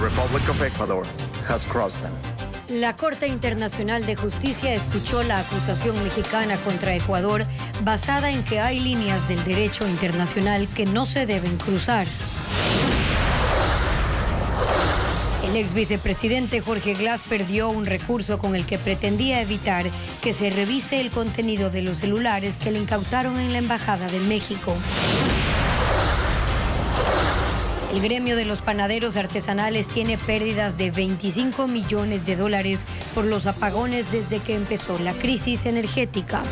Republic of Ecuador has crossed them. La Corte Internacional de Justicia escuchó la acusación mexicana contra Ecuador basada en que hay líneas del derecho internacional que no se deben cruzar. El ex vicepresidente Jorge Glass perdió un recurso con el que pretendía evitar que se revise el contenido de los celulares que le incautaron en la Embajada de México. El gremio de los panaderos artesanales tiene pérdidas de 25 millones de dólares por los apagones desde que empezó la crisis energética.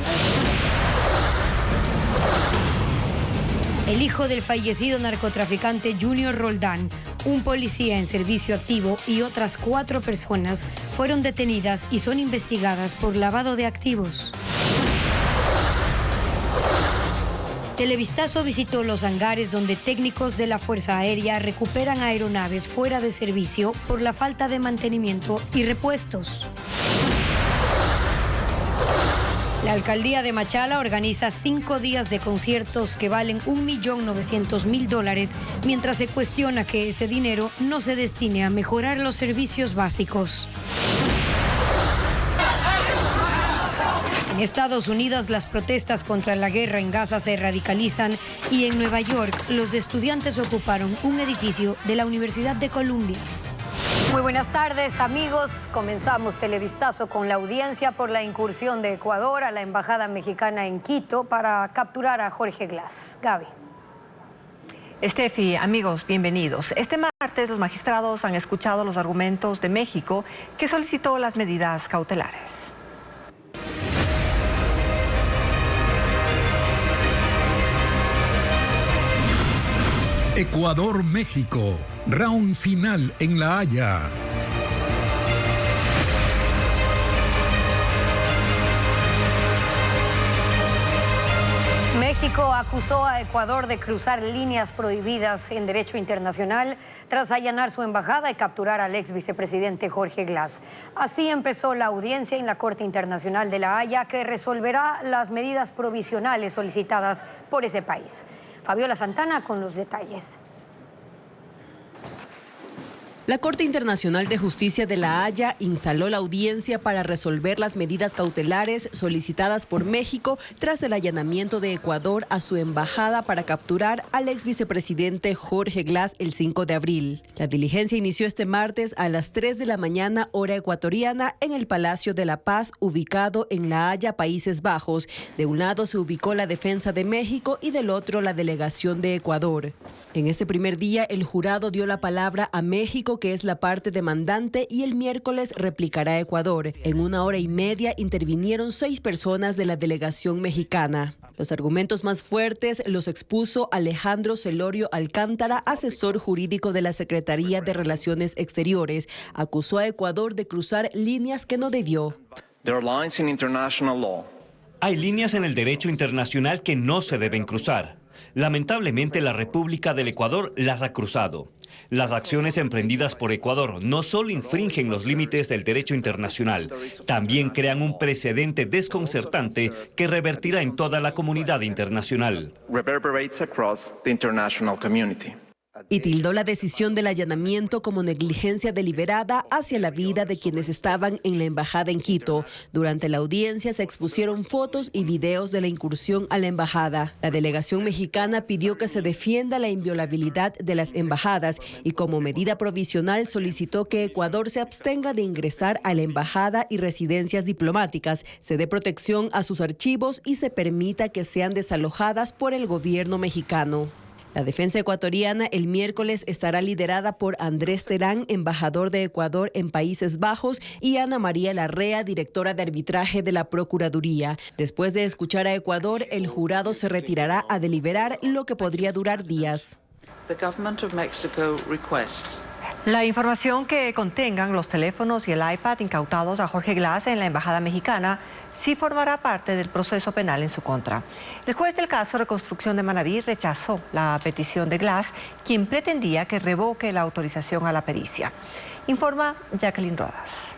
El hijo del fallecido narcotraficante Junior Roldán, un policía en servicio activo y otras 4 personas fueron detenidas y son investigadas por lavado de activos. Televistazo visitó los hangares donde técnicos de la Fuerza Aérea recuperan aeronaves fuera de servicio por la falta de mantenimiento y repuestos. La alcaldía de Machala organiza 5 días de conciertos que valen $1.900.000, mientras se cuestiona que ese dinero no se destine a mejorar los servicios básicos. En Estados Unidos, las protestas contra la guerra en Gaza se radicalizan y en Nueva York los estudiantes ocuparon un edificio de la Universidad de Columbia. Muy buenas tardes, amigos. Comenzamos Televistazo con la audiencia por la incursión de Ecuador a la Embajada Mexicana en Quito para capturar a Jorge Glass. Gaby. Estefi, amigos, bienvenidos. Este martes los magistrados han escuchado los argumentos de México, que solicitó las medidas cautelares. Ecuador-México, round final en La Haya. México acusó a Ecuador de cruzar líneas prohibidas en derecho internacional tras allanar su embajada y capturar al ex vicepresidente Jorge Glass. Así empezó la audiencia en la Corte Internacional de La Haya, que resolverá las medidas provisionales solicitadas por ese país. Fabiola Santana con los detalles. La Corte Internacional de Justicia de La Haya instaló la audiencia para resolver las medidas cautelares solicitadas por México tras el allanamiento de Ecuador a su embajada para capturar al ex vicepresidente Jorge Glass el 5 de abril. La diligencia inició este martes a las 3 de la mañana, hora ecuatoriana, en el Palacio de la Paz, ubicado en La Haya, Países Bajos. De un lado se ubicó la Defensa de México y del otro la Delegación de Ecuador. En este primer día, el jurado dio la palabra a México, que es la parte demandante, y el miércoles replicará Ecuador. En 1 hora y media intervinieron 6 personas de la delegación mexicana. Los argumentos más fuertes los expuso Alejandro Celorio Alcántara, asesor jurídico de la Secretaría de Relaciones Exteriores. Acusó a Ecuador de cruzar líneas que no debió. Hay líneas en el derecho internacional que no se deben cruzar. Lamentablemente, la República del Ecuador las ha cruzado. Las acciones emprendidas por Ecuador no solo infringen los límites del derecho internacional, también crean un precedente desconcertante que revertirá en toda la comunidad internacional. Y tildó la decisión del allanamiento como negligencia deliberada hacia la vida de quienes estaban en la embajada en Quito. Durante la audiencia se expusieron fotos y videos de la incursión a la embajada. La delegación mexicana pidió que se defienda la inviolabilidad de las embajadas y, como medida provisional, solicitó que Ecuador se abstenga de ingresar a la embajada y residencias diplomáticas, se dé protección a sus archivos y se permita que sean desalojadas por el gobierno mexicano. La defensa ecuatoriana el miércoles estará liderada por Andrés Terán, embajador de Ecuador en Países Bajos, y Ana María Larrea, directora de arbitraje de la Procuraduría. Después de escuchar a Ecuador, el jurado se retirará a deliberar, lo que podría durar días. La información que contengan los teléfonos y el iPad incautados a Jorge Glass en la embajada mexicana sí formará parte del proceso penal en su contra. El juez del caso Reconstrucción de Manabí rechazó la petición de Glass, quien pretendía que revoque la autorización a la pericia. Informa Jacqueline Rodas.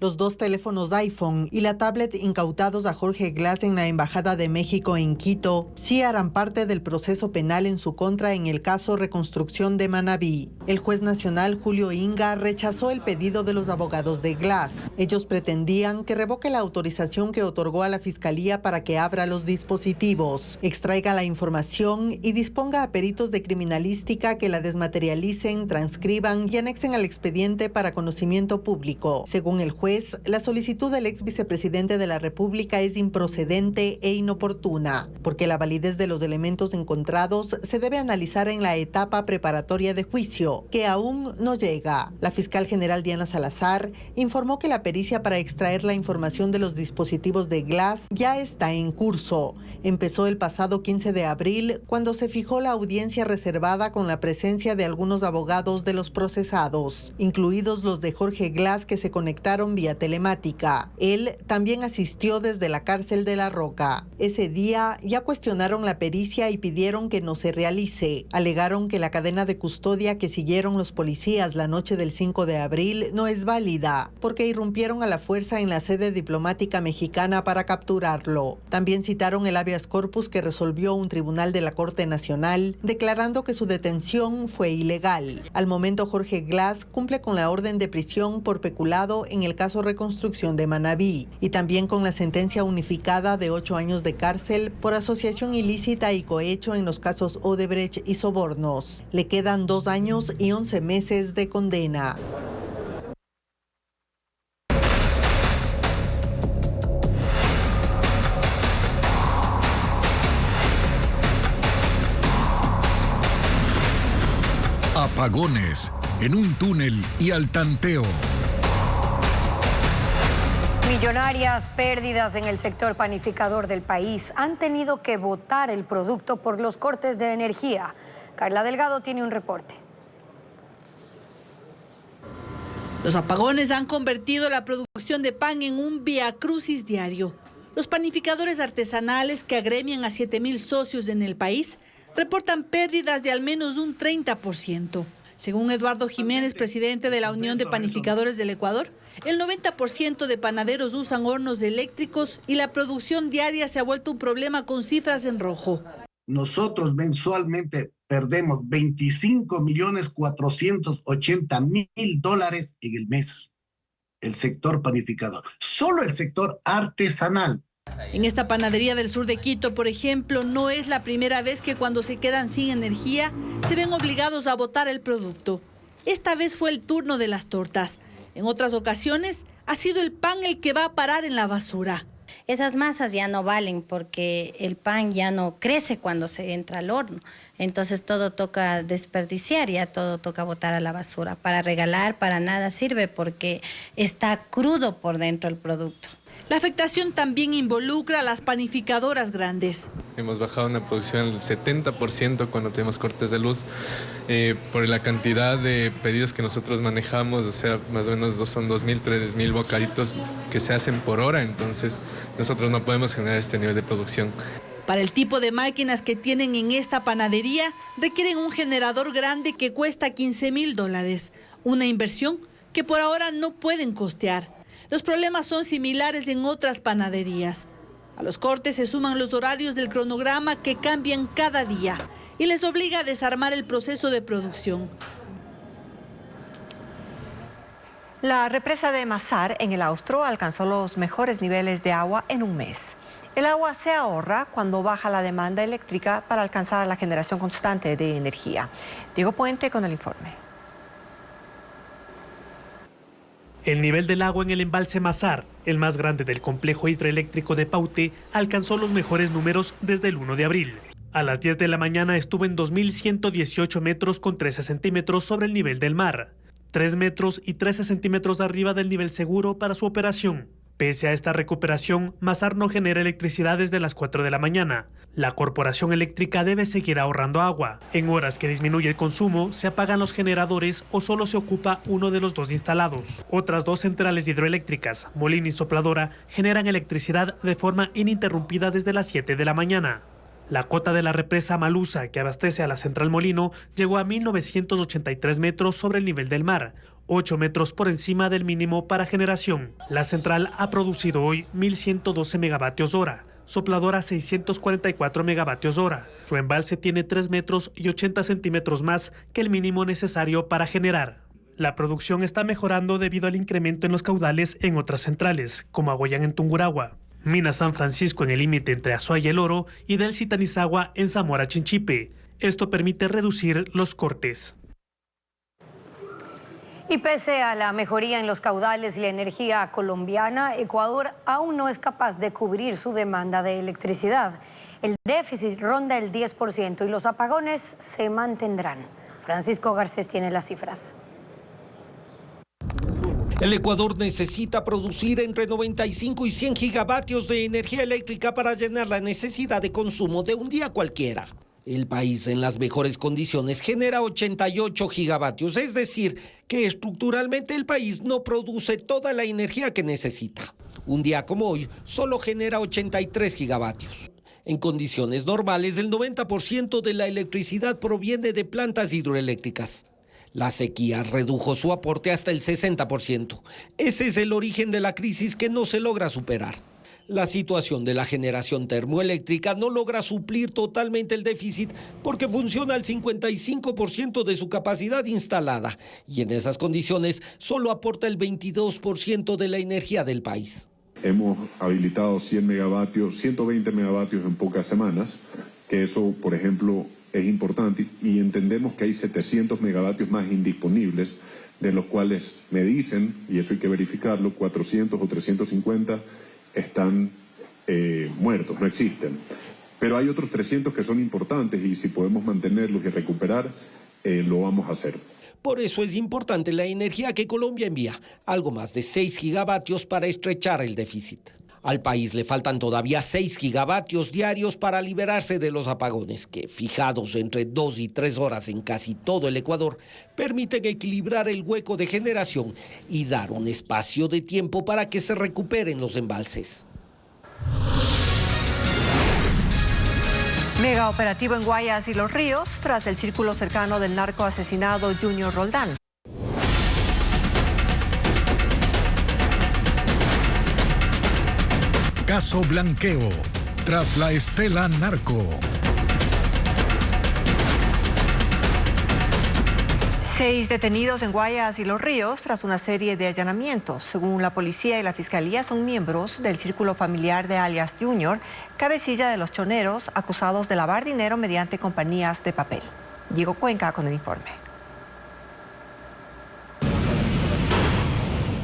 Los 2 teléfonos iPhone y la tablet incautados a Jorge Glass en la Embajada de México en Quito sí harán parte del proceso penal en su contra en el caso Reconstrucción de Manabí. El juez nacional Julio Inga rechazó el pedido de los abogados de Glass. Ellos pretendían que revoque la autorización que otorgó a la Fiscalía para que abra los dispositivos, extraiga la información y disponga a peritos de criminalística que la desmaterialicen, transcriban y anexen al expediente para conocimiento público. Según el juez, la solicitud del ex vicepresidente de la República es improcedente e inoportuna, porque la validez de los elementos encontrados se debe analizar en la etapa preparatoria de juicio, que aún no llega. La fiscal general Diana Salazar informó que la pericia para extraer la información de los dispositivos de Glass ya está en curso. Empezó el pasado 15 de abril, cuando se fijó la audiencia reservada con la presencia de algunos abogados de los procesados, incluidos los de Jorge Glass, que se conectaron vía telemática. Él también asistió desde la cárcel de La Roca. Ese día ya cuestionaron la pericia y pidieron que no se realice. Alegaron que la cadena de custodia que siguieron los policías la noche del 5 de abril no es válida, porque irrumpieron a la fuerza en la sede diplomática mexicana para capturarlo. También citaron el habeas corpus que resolvió un tribunal de la Corte Nacional, declarando que su detención fue ilegal. Al momento, Jorge Glass cumple con la orden de prisión por peculado en el caso Reconstrucción de Manabí y también con la sentencia unificada de 8 años de cárcel por asociación ilícita y cohecho en los casos Odebrecht y sobornos. Le quedan 2 años y 11 meses de condena. Apagones en un túnel y al tanteo. Millonarias pérdidas en el sector panificador del país han tenido que botar el producto por los cortes de energía. Carla Delgado tiene un reporte. Los apagones han convertido la producción de pan en un viacrucis diario. Los panificadores artesanales, que agremian a 7,000 socios en el país, reportan pérdidas de al menos un 30%. Según Eduardo Jiménez, presidente de la Unión de Panificadores del Ecuador, el 90% de panaderos usan hornos eléctricos y la producción diaria se ha vuelto un problema con cifras en rojo. Nosotros mensualmente perdemos $25.480.000 en el mes. El sector panificador, solo el sector artesanal. En esta panadería del sur de Quito, por ejemplo, no es la primera vez que cuando se quedan sin energía se ven obligados a botar el producto. Esta vez fue el turno de las tortas. En otras ocasiones ha sido el pan el que va a parar en la basura. Esas masas ya no valen porque el pan ya no crece cuando se entra al horno. Entonces todo toca desperdiciar, ya todo toca botar a la basura. Para regalar, para nada sirve porque está crudo por dentro el producto. La afectación también involucra a las panificadoras grandes. Hemos bajado una producción del 70% cuando tenemos cortes de luz por la cantidad de pedidos que nosotros manejamos, o sea, más o menos son 2,000, 3,000 bocaditos que se hacen por hora, entonces nosotros no podemos generar este nivel de producción. Para el tipo de máquinas que tienen en esta panadería, requieren un generador grande que cuesta $15,000, una inversión que por ahora no pueden costear. Los problemas son similares en otras panaderías. A los cortes se suman los horarios del cronograma que cambian cada día y les obliga a desarmar el proceso de producción. La represa de Mazar en el Austro alcanzó los mejores niveles de agua en un mes. El agua se ahorra cuando baja la demanda eléctrica para alcanzar la generación constante de energía. Diego Puente con el informe. El nivel del agua en el embalse Mazar, el más grande del complejo hidroeléctrico de Paute, alcanzó los mejores números desde el 1 de abril. A las 10 de la mañana estuvo en 2.118 metros con 13 centímetros sobre el nivel del mar, 3 metros y 13 centímetros arriba del nivel seguro para su operación. Pese a esta recuperación, Mazar no genera electricidad desde las 4 de la mañana. La corporación eléctrica debe seguir ahorrando agua. En horas que disminuye el consumo, se apagan los generadores o solo se ocupa uno de los 2 instalados. Otras 2 centrales hidroeléctricas, Molino y Sopladora, generan electricidad de forma ininterrumpida desde las 7 de la mañana. La cota de la represa Malusa, que abastece a la Central Molino, llegó a 1.983 metros sobre el nivel del mar, 8 metros por encima del mínimo para generación. La central ha producido hoy 1.112 megavatios hora, sopladora 644 megavatios hora. Su embalse tiene 3 metros y 80 centímetros más que el mínimo necesario para generar. La producción está mejorando debido al incremento en los caudales en otras centrales, como Aguayán en Tungurahua, Mina San Francisco en el límite entre Azuay y El Oro y del Tanizagua en Zamora Chinchipe. Esto permite reducir los cortes. Y pese a la mejoría en los caudales y la energía colombiana, Ecuador aún no es capaz de cubrir su demanda de electricidad. El déficit ronda el 10% y los apagones se mantendrán. Francisco Garcés tiene las cifras. El Ecuador necesita producir entre 95 y 100 gigavatios de energía eléctrica para llenar la necesidad de consumo de un día cualquiera. El país en las mejores condiciones genera 88 gigavatios, es decir, que estructuralmente el país no produce toda la energía que necesita. Un día como hoy solo genera 83 gigavatios. En condiciones normales, el 90% de la electricidad proviene de plantas hidroeléctricas. La sequía redujo su aporte hasta el 60%. Ese es el origen de la crisis que no se logra superar. La situación de la generación termoeléctrica no logra suplir totalmente el déficit porque funciona al 55% de su capacidad instalada y en esas condiciones solo aporta el 22% de la energía del país. Hemos habilitado 100 megavatios, 120 megavatios en pocas semanas, que eso, por ejemplo, es importante y entendemos que hay 700 megavatios más indisponibles, de los cuales me dicen, y eso hay que verificarlo, 400 o 350 están muertos, no existen. Pero hay otros 300 que son importantes y si podemos mantenerlos y recuperar, lo vamos a hacer. Por eso es importante la energía que Colombia envía, algo más de 6 gigavatios para estrechar el déficit. Al país le faltan todavía 6 gigavatios diarios para liberarse de los apagones, que fijados entre 2 y 3 horas en casi todo el Ecuador, permiten equilibrar el hueco de generación y dar un espacio de tiempo para que se recuperen los embalses. Mega operativo en Guayas y Los Ríos tras el círculo cercano del narco asesinado Junior Roldán. Caso Blanqueo, tras la estela narco. 6 detenidos en Guayas y Los Ríos tras una serie de allanamientos. Según la policía y la fiscalía, son miembros del círculo familiar de alias Junior, cabecilla de los choneros, acusados de lavar dinero mediante compañías de papel. Diego Cuenca con el informe.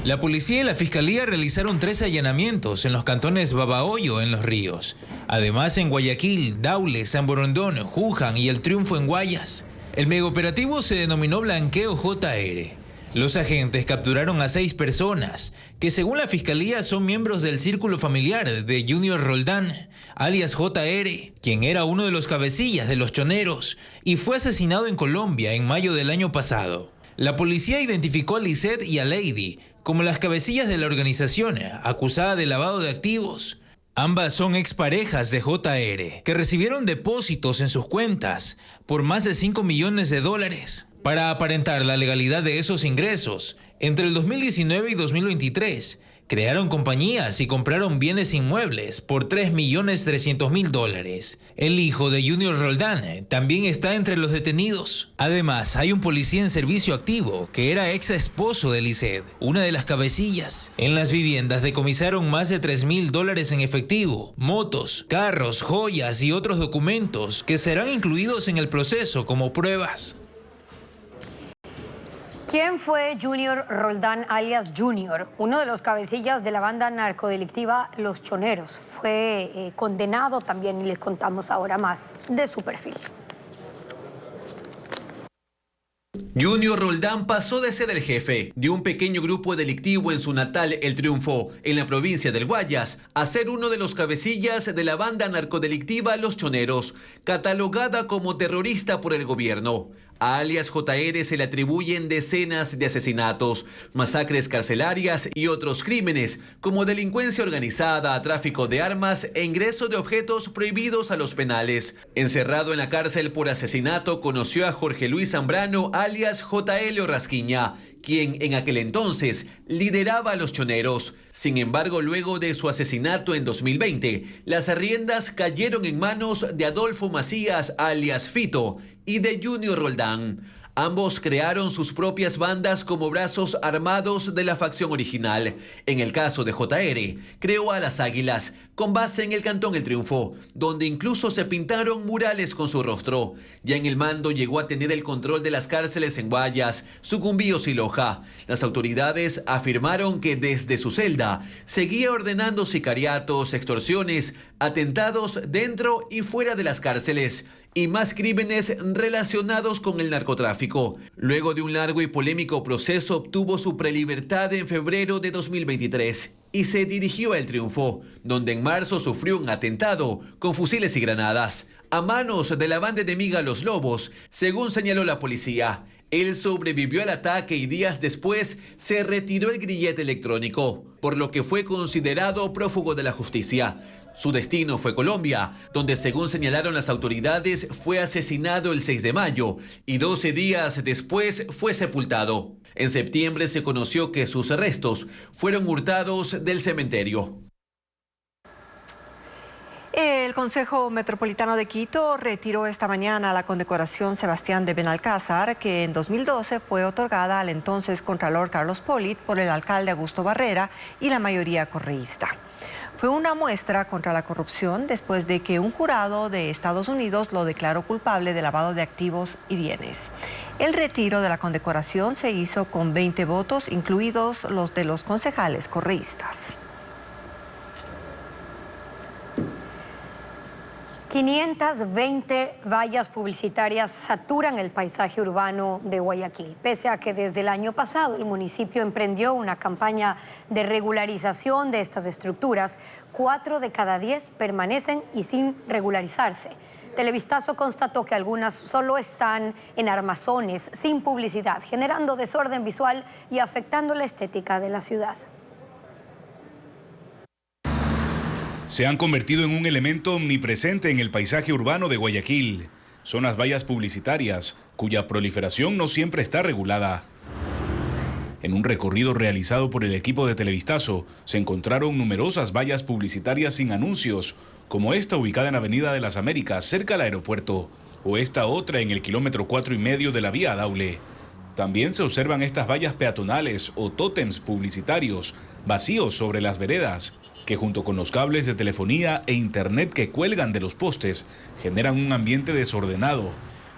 La policía y la fiscalía realizaron 13 allanamientos en los cantones Babahoyo en Los Ríos. Además, en Guayaquil, Daule, San Borondón, Juján y El Triunfo en Guayas. El megaoperativo se denominó Blanqueo JR. Los agentes capturaron a 6 personas, que según la fiscalía son miembros del círculo familiar de Junior Roldán, alias JR, quien era uno de los cabecillas de los choneros y fue asesinado en Colombia en mayo del año pasado. La policía identificó a Lisette y a Lady como las cabecillas de la organización acusada de lavado de activos. Ambas son exparejas de JR, que recibieron depósitos en sus cuentas por más de $5 millones. Para aparentar la legalidad de esos ingresos, entre el 2019 y 2023, crearon compañías y compraron bienes inmuebles por $3.300.000. El hijo de Junior Roldán también está entre los detenidos. Además, hay un policía en servicio activo que era ex esposo de Lisette, una de las cabecillas. En las viviendas decomisaron más de $3.000 en efectivo, motos, carros, joyas y otros documentos que serán incluidos en el proceso como pruebas. ¿Quién fue Junior Roldán alias Junior? Uno de los cabecillas de la banda narcodelictiva Los Choneros. Fue condenado también y les contamos ahora más de su perfil. Junior Roldán pasó de ser el jefe de un pequeño grupo delictivo en su natal El Triunfo, en la provincia del Guayas, a ser uno de los cabecillas de la banda narcodelictiva Los Choneros, catalogada como terrorista por el gobierno. A alias JR se le atribuyen decenas de asesinatos, masacres carcelarias y otros crímenes, como delincuencia organizada, tráfico de armas e ingreso de objetos prohibidos a los penales. Encerrado en la cárcel por asesinato, conoció a Jorge Luis Zambrano, alias J. Helio Rasquiña, quien en aquel entonces lideraba a los choneros. Sin embargo, luego de su asesinato en 2020, las riendas cayeron en manos de Adolfo Macías, alias Fito, y de Junior Roldán. Ambos crearon sus propias bandas como brazos armados de la facción original. En el caso de JR, creó a las Águilas, con base en el Cantón El Triunfo, donde incluso se pintaron murales con su rostro. Ya en el mando llegó a tener el control de las cárceles en Guayas, Sucumbíos y Loja. Las autoridades afirmaron que desde su celda seguía ordenando sicariatos, extorsiones, atentados dentro y fuera de las cárceles y más crímenes relacionados con el narcotráfico. Luego de un largo y polémico proceso, obtuvo su prelibertad en febrero de 2023 y se dirigió a El Triunfo, donde en marzo sufrió un atentado con fusiles y granadas a manos de la banda enemiga Los Lobos, según señaló la policía. Él sobrevivió al ataque y días después se retiró el grillete electrónico, por lo que fue considerado prófugo de la justicia. Su destino fue Colombia, donde según señalaron las autoridades fue asesinado el 6 de mayo y 12 días después fue sepultado. En septiembre se conoció que sus restos fueron hurtados del cementerio. El Consejo Metropolitano de Quito retiró esta mañana la condecoración Sebastián de Benalcázar, que en 2012 fue otorgada al entonces Contralor Carlos Polit por el alcalde Augusto Barrera y la mayoría correísta. Fue una muestra contra la corrupción después de que un jurado de Estados Unidos lo declaró culpable de lavado de activos y bienes. El retiro de la condecoración se hizo con 20 votos, incluidos los de los concejales correístas. 520 vallas publicitarias saturan el paisaje urbano de Guayaquil, pese a que desde el año pasado el municipio emprendió una campaña de regularización de estas estructuras. 4 de cada 10 permanecen y sin regularizarse. Televistazo constató que algunas solo están en armazones, sin publicidad, generando desorden visual y afectando la estética de la ciudad. Se han convertido en un elemento omnipresente en el paisaje urbano de Guayaquil. Son las vallas publicitarias, cuya proliferación no siempre está regulada. En un recorrido realizado por el equipo de Televistazo, se encontraron numerosas vallas publicitarias sin anuncios, como esta ubicada en Avenida de las Américas, cerca al aeropuerto, o esta otra en el kilómetro 4,5 de la vía Daule. También se observan estas vallas peatonales o tótems publicitarios, vacíos sobre las veredas, que junto con los cables de telefonía e internet que cuelgan de los postes, generan un ambiente desordenado.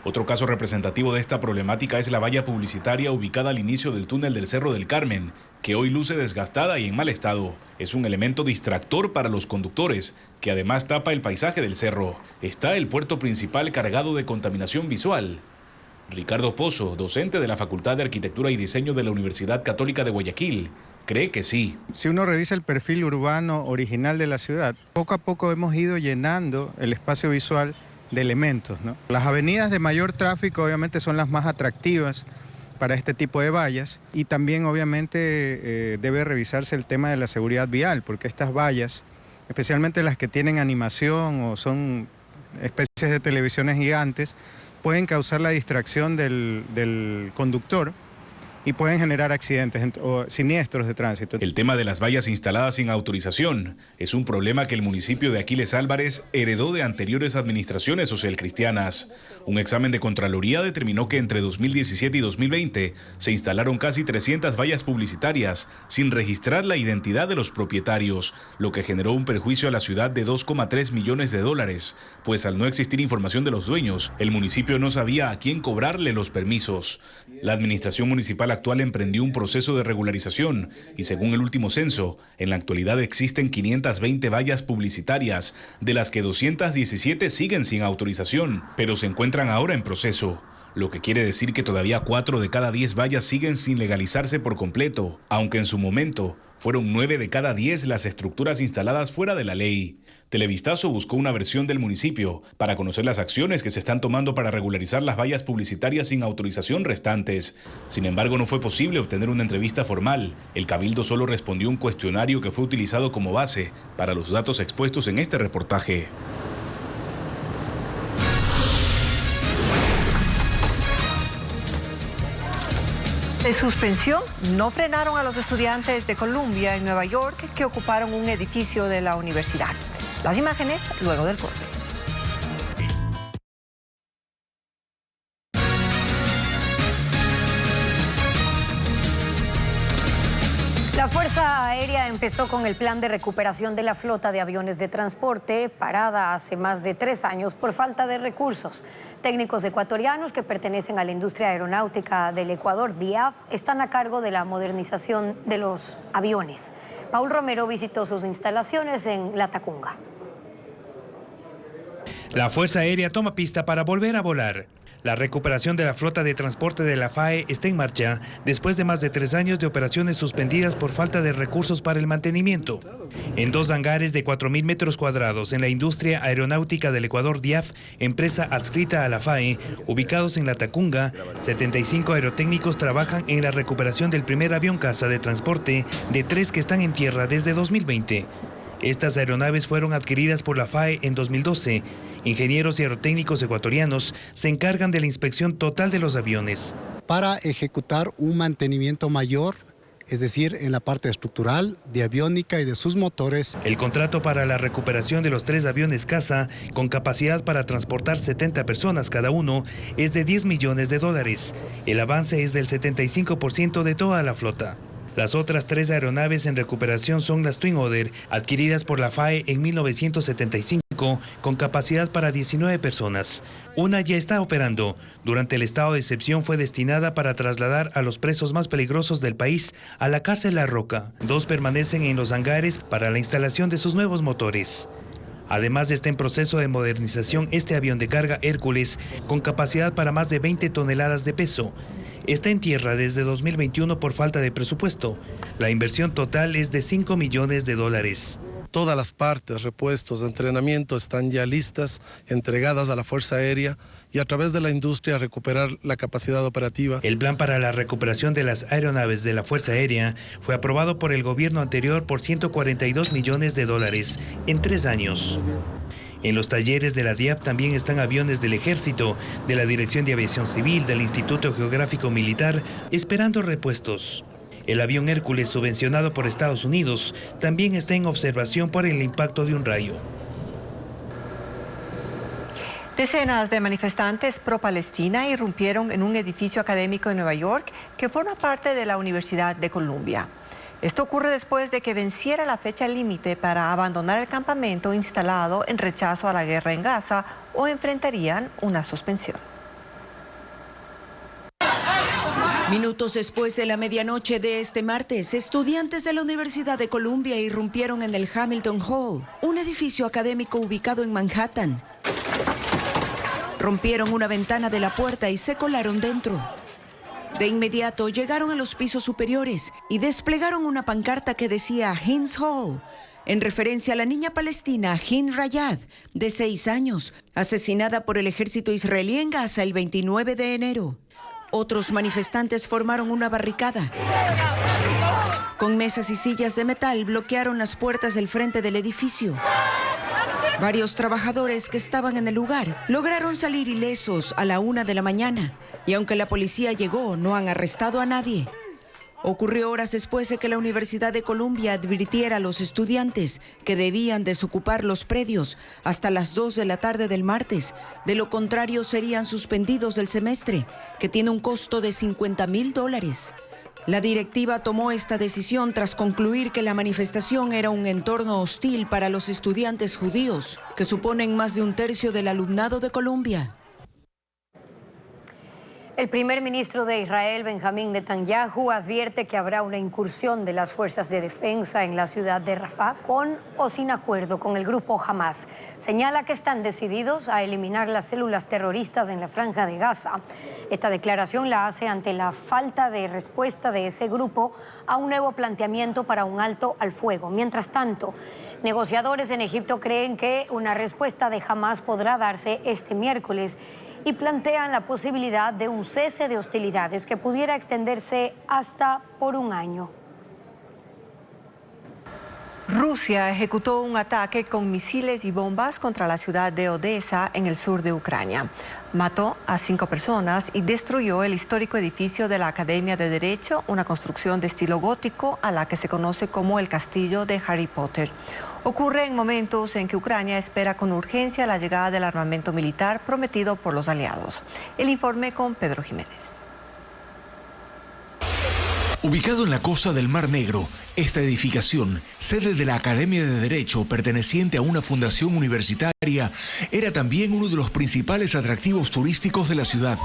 Otro caso representativo de esta problemática es la valla publicitaria ubicada al inicio del túnel del Cerro del Carmen, que hoy luce desgastada y en mal estado. Es un elemento distractor para los conductores, que además tapa el paisaje del cerro. Está el puerto principal cargado de contaminación visual. Ricardo Pozo, docente de la Facultad de Arquitectura y Diseño de la Universidad Católica de Guayaquil, cree que sí. Si uno revisa el perfil urbano original de la ciudad, poco a poco hemos ido llenando el espacio visual de elementos, ¿no? Las avenidas de mayor tráfico obviamente son las más atractivas para este tipo de vallas y también obviamente debe revisarse el tema de la seguridad vial, porque estas vallas, especialmente las que tienen animación o son especies de televisiones gigantes, pueden causar la distracción del conductor y pueden generar accidentes o siniestros de tránsito. El tema de las vallas instaladas sin autorización es un problema que el municipio de Aquiles Álvarez heredó de anteriores administraciones socialcristianas. Un examen de Contraloría determinó que entre 2017 y 2020 se instalaron casi 300 vallas publicitarias sin registrar la identidad de los propietarios, lo que generó un perjuicio a la ciudad de $2,3 millones, pues al no existir información de los dueños, el municipio no sabía a quién cobrarle los permisos. La administración municipal actual emprendió un proceso de regularización y según el último censo, en la actualidad existen 520 vallas publicitarias, de las que 217 siguen sin autorización, pero se encuentran ahora en proceso, lo que quiere decir que todavía 4 de cada 10 vallas siguen sin legalizarse por completo, aunque en su momento Fueron 9 de cada 10 las estructuras instaladas fuera de la ley. Televistazo buscó una versión del municipio para conocer las acciones que se están tomando para regularizar las vallas publicitarias sin autorización restantes. Sin embargo, no fue posible obtener una entrevista formal. El Cabildo solo respondió un cuestionario que fue utilizado como base para los datos expuestos en este reportaje. De suspensión, no frenaron a los estudiantes de Columbia en Nueva York que ocuparon un edificio de la universidad. Las imágenes luego del corte. La Fuerza Aérea empezó con el plan de recuperación de la flota de aviones de transporte, parada hace más de 3 años por falta de recursos. Técnicos ecuatorianos que pertenecen a la industria aeronáutica del Ecuador, DIAF, están a cargo de la modernización de los aviones. Paul Romero visitó sus instalaciones en Latacunga. La Fuerza Aérea toma pista para volver a volar. La recuperación de la flota de transporte de la FAE está en marcha después de más de 3 años de operaciones suspendidas por falta de recursos para el mantenimiento. En 2 hangares de 4.000 metros cuadrados en la industria aeronáutica del Ecuador, DIAF, empresa adscrita a la FAE, ubicados en Latacunga, 75 aerotécnicos trabajan en la recuperación del primer avión caza de transporte de 3 que están en tierra desde 2020. Estas aeronaves fueron adquiridas por la FAE en 2012. Ingenieros y aerotécnicos ecuatorianos se encargan de la inspección total de los aviones. Para ejecutar un mantenimiento mayor, es decir, en la parte estructural, de aviónica y de sus motores. El contrato para la recuperación de los 3 aviones caza, con capacidad para transportar 70 personas cada uno, es de $10 millones. El avance es del 75% de toda la flota. Las otras 3 aeronaves en recuperación son las Twin Otter, adquiridas por la FAE en 1975, con capacidad para 19 personas. Una ya está operando. Durante el estado de excepción fue destinada para trasladar a los presos más peligrosos del país a la cárcel La Roca. 2 permanecen en los hangares para la instalación de sus nuevos motores. Además, está en proceso de modernización este avión de carga Hércules, con capacidad para más de 20 toneladas de peso. Está en tierra desde 2021 por falta de presupuesto. La inversión total es de $5 millones. Todas las partes, repuestos, entrenamiento están ya listas, entregadas a la Fuerza Aérea y a través de la industria recuperar la capacidad operativa. El plan para la recuperación de las aeronaves de la Fuerza Aérea fue aprobado por el gobierno anterior por $142 millones en 3 años. En los talleres de la DIAF también están aviones del Ejército, de la Dirección de Aviación Civil, del Instituto Geográfico Militar, esperando repuestos. El avión Hércules, subvencionado por Estados Unidos, también está en observación por el impacto de un rayo. Decenas de manifestantes pro-Palestina irrumpieron en un edificio académico en Nueva York que forma parte de la Universidad de Columbia. Esto ocurre después de que venciera la fecha límite para abandonar el campamento instalado en rechazo a la guerra en Gaza o enfrentarían una suspensión. Minutos después de la medianoche de este martes, estudiantes de la Universidad de Columbia irrumpieron en el Hamilton Hall, un edificio académico ubicado en Manhattan. Rompieron una ventana de la puerta y se colaron dentro. De inmediato llegaron a los pisos superiores y desplegaron una pancarta que decía Hind's Hall, en referencia a la niña palestina Hind Rayad, de 6 años, asesinada por el ejército israelí en Gaza el 29 de enero. Otros manifestantes formaron una barricada. Con mesas y sillas de metal bloquearon las puertas del frente del edificio. Varios trabajadores que estaban en el lugar lograron salir ilesos a la 1 de la mañana y aunque la policía llegó, no han arrestado a nadie. Ocurrió horas después de que la Universidad de Columbia advirtiera a los estudiantes que debían desocupar los predios hasta las 2 de la tarde del martes. De lo contrario, serían suspendidos del semestre, que tiene un costo de $50,000. La directiva tomó esta decisión tras concluir que la manifestación era un entorno hostil para los estudiantes judíos, que suponen más de 1/3 del alumnado de Columbia. El primer ministro de Israel, Benjamín Netanyahu, advierte que habrá una incursión de las fuerzas de defensa en la ciudad de Rafah con o sin acuerdo con el grupo Hamas. Señala que están decididos a eliminar las células terroristas en la franja de Gaza. Esta declaración la hace ante la falta de respuesta de ese grupo a un nuevo planteamiento para un alto al fuego. Mientras tanto, negociadores en Egipto creen que una respuesta de Hamas podrá darse este miércoles y plantean la posibilidad de un cese de hostilidades que pudiera extenderse hasta por un año. Rusia ejecutó un ataque con misiles y bombas contra la ciudad de Odessa en el sur de Ucrania. Mató a 5 personas y destruyó el histórico edificio de la Academia de Derecho, una construcción de estilo gótico a la que se conoce como el Castillo de Harry Potter. Ocurre en momentos en que Ucrania espera con urgencia la llegada del armamento militar prometido por los aliados. El informe con Pedro Jiménez. Ubicado en la costa del Mar Negro, esta edificación, sede de la Academia de Derecho perteneciente a una fundación universitaria, era también uno de los principales atractivos turísticos de la ciudad.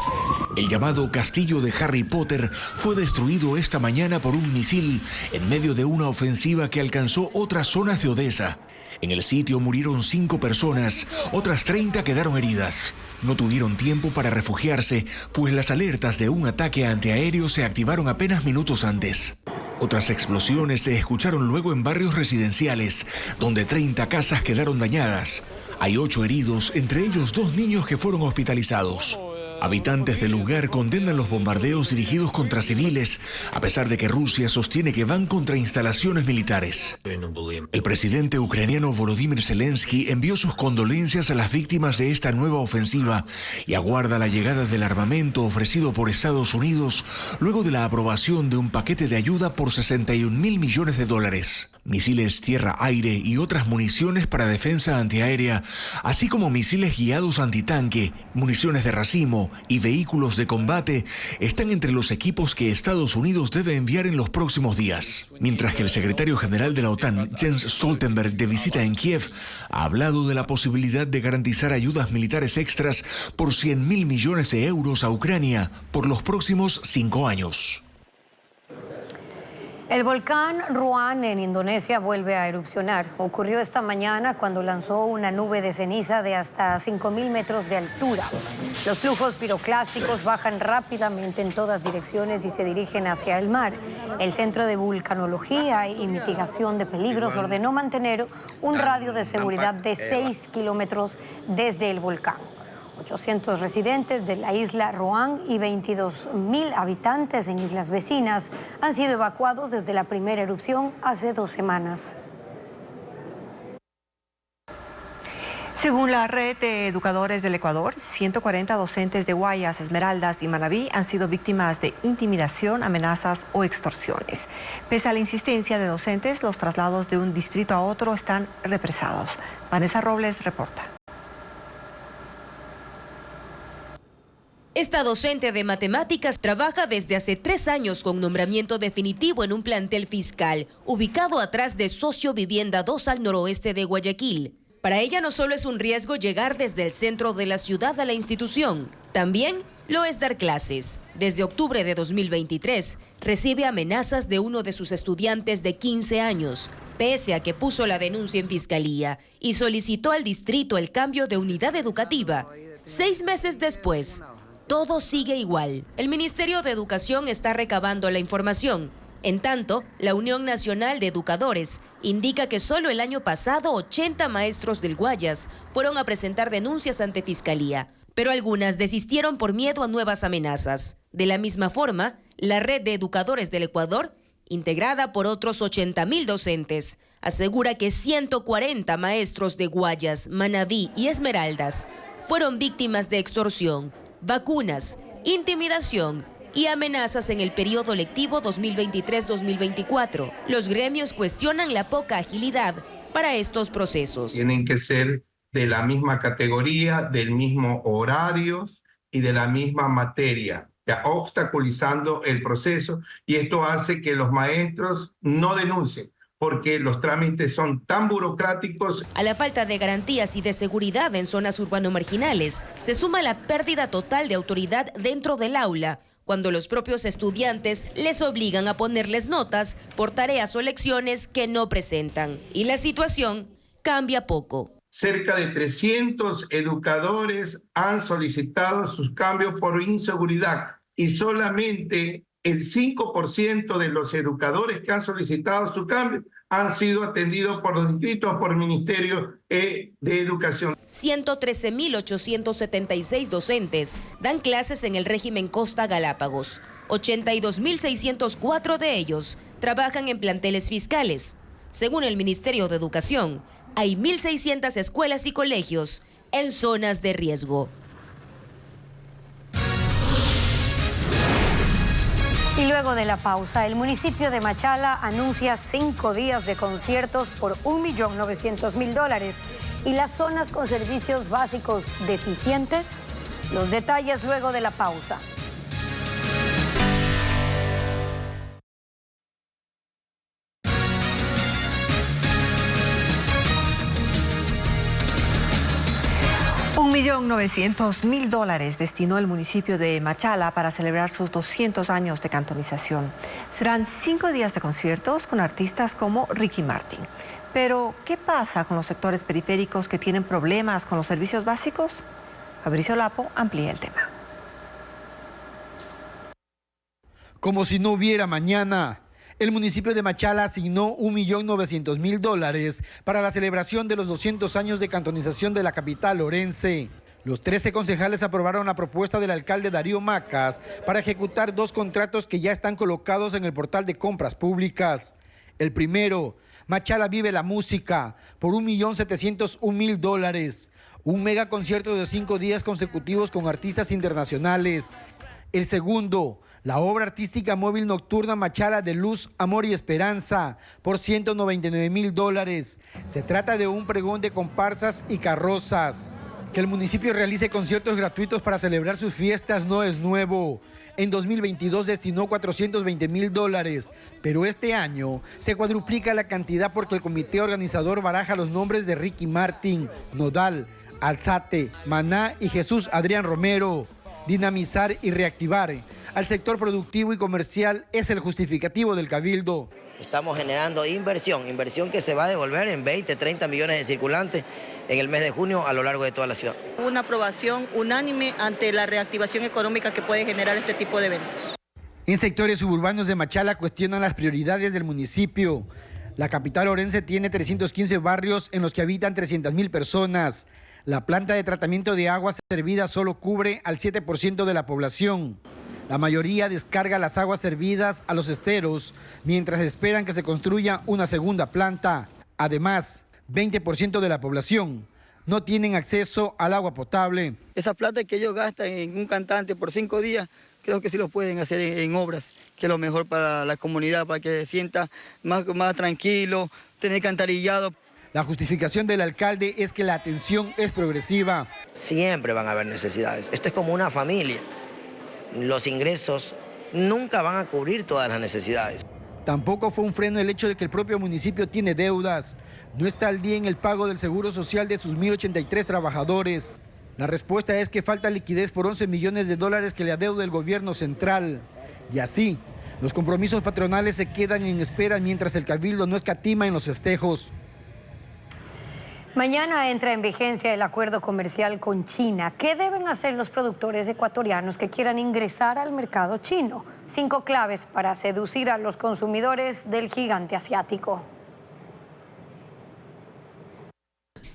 El llamado Castillo de Harry Potter fue destruido esta mañana por un misil en medio de una ofensiva que alcanzó otras zonas de Odessa. En el sitio murieron 5 personas, otras 30 quedaron heridas. No tuvieron tiempo para refugiarse, pues las alertas de un ataque antiaéreo se activaron apenas minutos antes. Otras explosiones se escucharon luego en barrios residenciales, donde 30 casas quedaron dañadas. Hay 8 heridos, entre ellos 2 niños que fueron hospitalizados. Habitantes del lugar condenan los bombardeos dirigidos contra civiles, a pesar de que Rusia sostiene que van contra instalaciones militares. El presidente ucraniano Volodymyr Zelensky envió sus condolencias a las víctimas de esta nueva ofensiva y aguarda la llegada del armamento ofrecido por Estados Unidos luego de la aprobación de un paquete de ayuda por $61.000 millones. Misiles tierra-aire y otras municiones para defensa antiaérea, así como misiles guiados antitanque, municiones de racimo y vehículos de combate, están entre los equipos que Estados Unidos debe enviar en los próximos días. Mientras que el secretario general de la OTAN, Jens Stoltenberg, de visita en Kiev, ha hablado de la posibilidad de garantizar ayudas militares extras por $100.000 millones a Ucrania por los próximos 5 años. El volcán Ruang en Indonesia vuelve a erupcionar. Ocurrió esta mañana cuando lanzó una nube de ceniza de hasta 5.000 metros de altura. Los flujos piroclásticos bajan rápidamente en todas direcciones y se dirigen hacia el mar. El Centro de Vulcanología y Mitigación de Peligros ordenó mantener un radio de seguridad de 6 kilómetros desde el volcán. 800 residentes de la isla Ruang y 22.000 habitantes en islas vecinas han sido evacuados desde la primera erupción hace 2 semanas. Según la Red de Educadores del Ecuador, 140 docentes de Guayas, Esmeraldas y Manabí han sido víctimas de intimidación, amenazas o extorsiones. Pese a la insistencia de docentes, los traslados de un distrito a otro están represados. Vanessa Robles reporta. Esta docente de matemáticas trabaja desde hace 3 años con nombramiento definitivo en un plantel fiscal, ubicado atrás de Socio Vivienda 2 al noroeste de Guayaquil. Para ella no solo es un riesgo llegar desde el centro de la ciudad a la institución, también lo es dar clases. Desde octubre de 2023 recibe amenazas de uno de sus estudiantes de 15 años, pese a que puso la denuncia en fiscalía y solicitó al distrito el cambio de unidad educativa. 6 meses después, todo sigue igual. El Ministerio de Educación está recabando la información. En tanto, la Unión Nacional de Educadores indica que solo el año pasado 80 maestros del Guayas fueron a presentar denuncias ante Fiscalía, pero algunas desistieron por miedo a nuevas amenazas. De la misma forma, la Red de Educadores del Ecuador, integrada por otros 80.000 docentes, asegura que 140 maestros de Guayas, Manabí y Esmeraldas fueron víctimas de extorsión, vacunas, intimidación y amenazas en el periodo lectivo 2023-2024. Los gremios cuestionan la poca agilidad para estos procesos. Tienen que ser de la misma categoría, del mismo horario y de la misma materia, ya obstaculizando el proceso, y esto hace que los maestros no denuncien, porque los trámites son tan burocráticos. A la falta de garantías y de seguridad en zonas urbano-marginales, se suma la pérdida total de autoridad dentro del aula, cuando los propios estudiantes les obligan a ponerles notas por tareas o lecciones que no presentan. Y la situación cambia poco. Cerca de 300 educadores han solicitado sus cambios por inseguridad y solamente el 5% de los educadores que han solicitado su cambio han sido atendidos por los distritos, por el Ministerio de Educación. 113.876 docentes dan clases en el régimen Costa Galápagos. 82.604 de ellos trabajan en planteles fiscales. Según el Ministerio de Educación, hay 1.600 escuelas y colegios en zonas de riesgo. Y luego de la pausa, el municipio de Machala anuncia 5 días de conciertos por $1.900.000. ¿Y las zonas con servicios básicos deficientes? Los detalles luego de la pausa. $1.900.000 destinó el municipio de Machala para celebrar sus 200 años de cantonización. Serán 5 días de conciertos con artistas como Ricky Martin. Pero, ¿qué pasa con los sectores periféricos que tienen problemas con los servicios básicos? Fabricio Lapo amplía el tema. Como si no hubiera mañana, el municipio de Machala asignó $1.900.000 para la celebración de los 200 años de cantonización de la capital orense. Los 13 concejales aprobaron la propuesta del alcalde Darío Macas para ejecutar 2 contratos que ya están colocados en el portal de compras públicas. El primero, Machala Vive la Música, por $1.701.000. Un mega concierto de 5 días consecutivos con artistas internacionales. El segundo, la obra artística móvil nocturna Machala de Luz, Amor y Esperanza, por $199.000. Se trata de un pregón de comparsas y carrozas. Que el municipio realice conciertos gratuitos para celebrar sus fiestas no es nuevo. En 2022 destinó $420.000, pero este año se cuadruplica la cantidad porque el comité organizador baraja los nombres de Ricky Martin, Nodal, Alzate, Maná y Jesús Adrián Romero. Dinamizar y reactivar al sector productivo y comercial es el justificativo del Cabildo. Estamos generando inversión que se va a devolver en 20, 30 millones de circulantes en el mes de junio a lo largo de toda la ciudad. Una aprobación unánime ante la reactivación económica que puede generar este tipo de eventos. En sectores suburbanos de Machala cuestionan las prioridades del municipio. La capital orense tiene 315 barrios en los que habitan 300.000 personas. La planta de tratamiento de aguas servidas solo cubre al 7% de la población. La mayoría descarga las aguas servidas a los esteros, mientras esperan que se construya una segunda planta. Además, 20% de la población no tienen acceso al agua potable. Esa plata que ellos gastan en un cantante por 5 días, creo que sí lo pueden hacer en obras, que es lo mejor para la comunidad, para que se sienta más tranquilo, tener cantarillado. La justificación del alcalde es que la atención es progresiva. Siempre van a haber necesidades. Esto es como una familia. Los ingresos nunca van a cubrir todas las necesidades. Tampoco fue un freno el hecho de que el propio municipio tiene deudas. No está al día en el pago del seguro social de sus 1.083 trabajadores. La respuesta es que falta liquidez por $11 millones que le adeuda el gobierno central. Y así, los compromisos patronales se quedan en espera mientras el Cabildo no escatima en los festejos. Mañana entra en vigencia el acuerdo comercial con China. ¿Qué deben hacer los productores ecuatorianos que quieran ingresar al mercado chino? 5 claves para seducir a los consumidores del gigante asiático.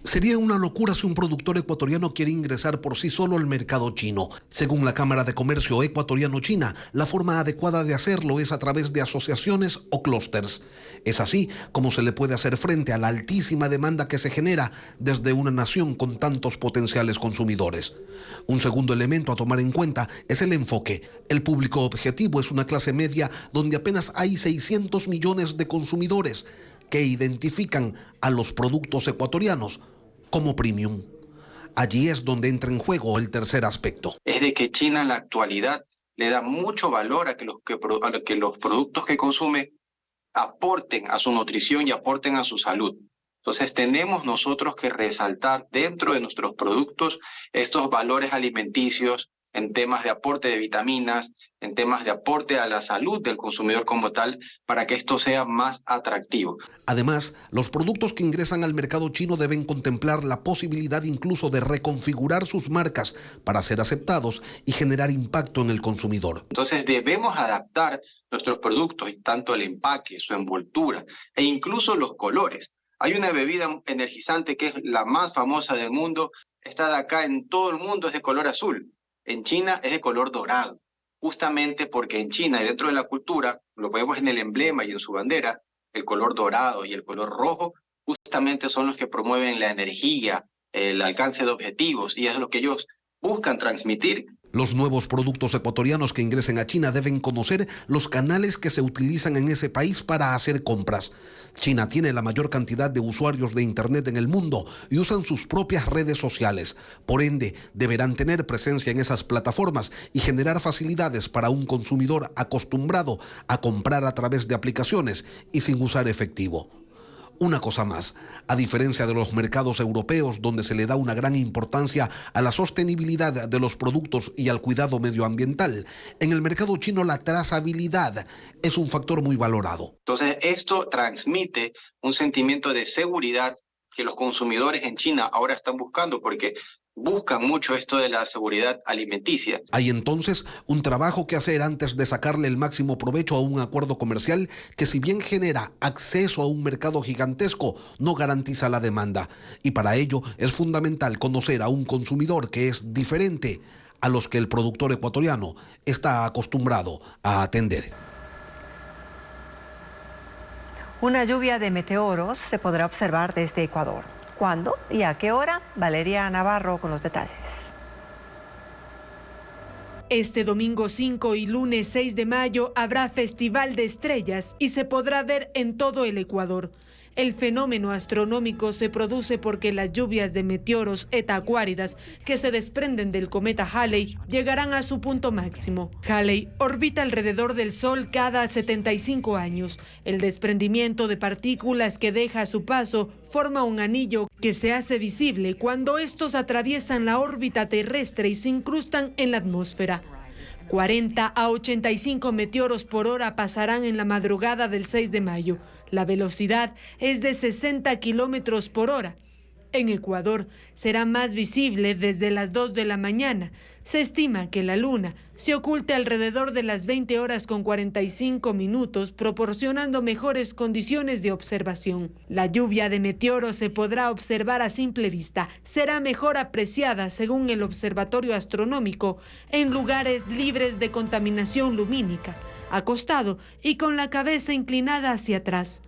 Sería una locura si un productor ecuatoriano quiere ingresar por sí solo al mercado chino. Según la Cámara de Comercio Ecuatoriano-China, la forma adecuada de hacerlo es a través de asociaciones o clústeres. Es así como se le puede hacer frente a la altísima demanda que se genera desde una nación con tantos potenciales consumidores. Un segundo elemento a tomar en cuenta es el enfoque. El público objetivo es una clase media donde apenas hay 600 millones de consumidores que identifican a los productos ecuatorianos como premium. Allí es donde entra en juego el tercer aspecto. Es de que China en la actualidad le da mucho valor a que los productos que consume aporten a su nutrición y aporten a su salud. Entonces tenemos nosotros que resaltar dentro de nuestros productos estos valores alimenticios en temas de aporte de vitaminas, en temas de aporte a la salud del consumidor como tal, para que esto sea más atractivo. Además, los productos que ingresan al mercado chino deben contemplar la posibilidad incluso de reconfigurar sus marcas para ser aceptados y generar impacto en el consumidor. Entonces debemos adaptar nuestros productos, tanto el empaque, su envoltura e incluso los colores. Hay una bebida energizante que es la más famosa del mundo, está de acá en todo el mundo, es de color azul. En China es de color dorado, justamente porque en China y dentro de la cultura, lo vemos en el emblema y en su bandera, el color dorado y el color rojo justamente son los que promueven la energía, el alcance de objetivos, y es lo que ellos buscan transmitir. Los nuevos productos ecuatorianos que ingresen a China deben conocer los canales que se utilizan en ese país para hacer compras. China tiene la mayor cantidad de usuarios de Internet en el mundo y usan sus propias redes sociales. Por ende, deberán tener presencia en esas plataformas y generar facilidades para un consumidor acostumbrado a comprar a través de aplicaciones y sin usar efectivo. Una cosa más, a diferencia de los mercados europeos donde se le da una gran importancia a la sostenibilidad de los productos y al cuidado medioambiental, en el mercado chino la trazabilidad es un factor muy valorado. Entonces esto transmite un sentimiento de seguridad que los consumidores en China ahora están buscando porque buscan mucho esto de la seguridad alimenticia. Hay entonces un trabajo que hacer antes de sacarle el máximo provecho a un acuerdo comercial que, si bien genera acceso a un mercado gigantesco, no garantiza la demanda. Y para ello es fundamental conocer a un consumidor que es diferente a los que el productor ecuatoriano está acostumbrado a atender. Una lluvia de meteoros se podrá observar desde Ecuador. ¿Cuándo y a qué hora? Valeria Navarro con los detalles. Este domingo 5 y lunes 6 de mayo habrá Festival de Estrellas y se podrá ver en todo el Ecuador. El fenómeno astronómico se produce porque las lluvias de meteoros etacuáridas que se desprenden del cometa Halley llegarán a su punto máximo. Halley orbita alrededor del Sol cada 75 años. El desprendimiento de partículas que deja a su paso forma un anillo que se hace visible cuando estos atraviesan la órbita terrestre y se incrustan en la atmósfera. 40 a 85 meteoros por hora pasarán en la madrugada del 6 de mayo. La velocidad es de 60 kilómetros por hora. En Ecuador será más visible desde las 2 de la mañana. Se estima que la luna se oculte alrededor de las 20 horas con 45 minutos, proporcionando mejores condiciones de observación. La lluvia de meteoros se podrá observar a simple vista. Será mejor apreciada, según el Observatorio Astronómico, en lugares libres de contaminación lumínica, acostado y con la cabeza inclinada hacia atrás.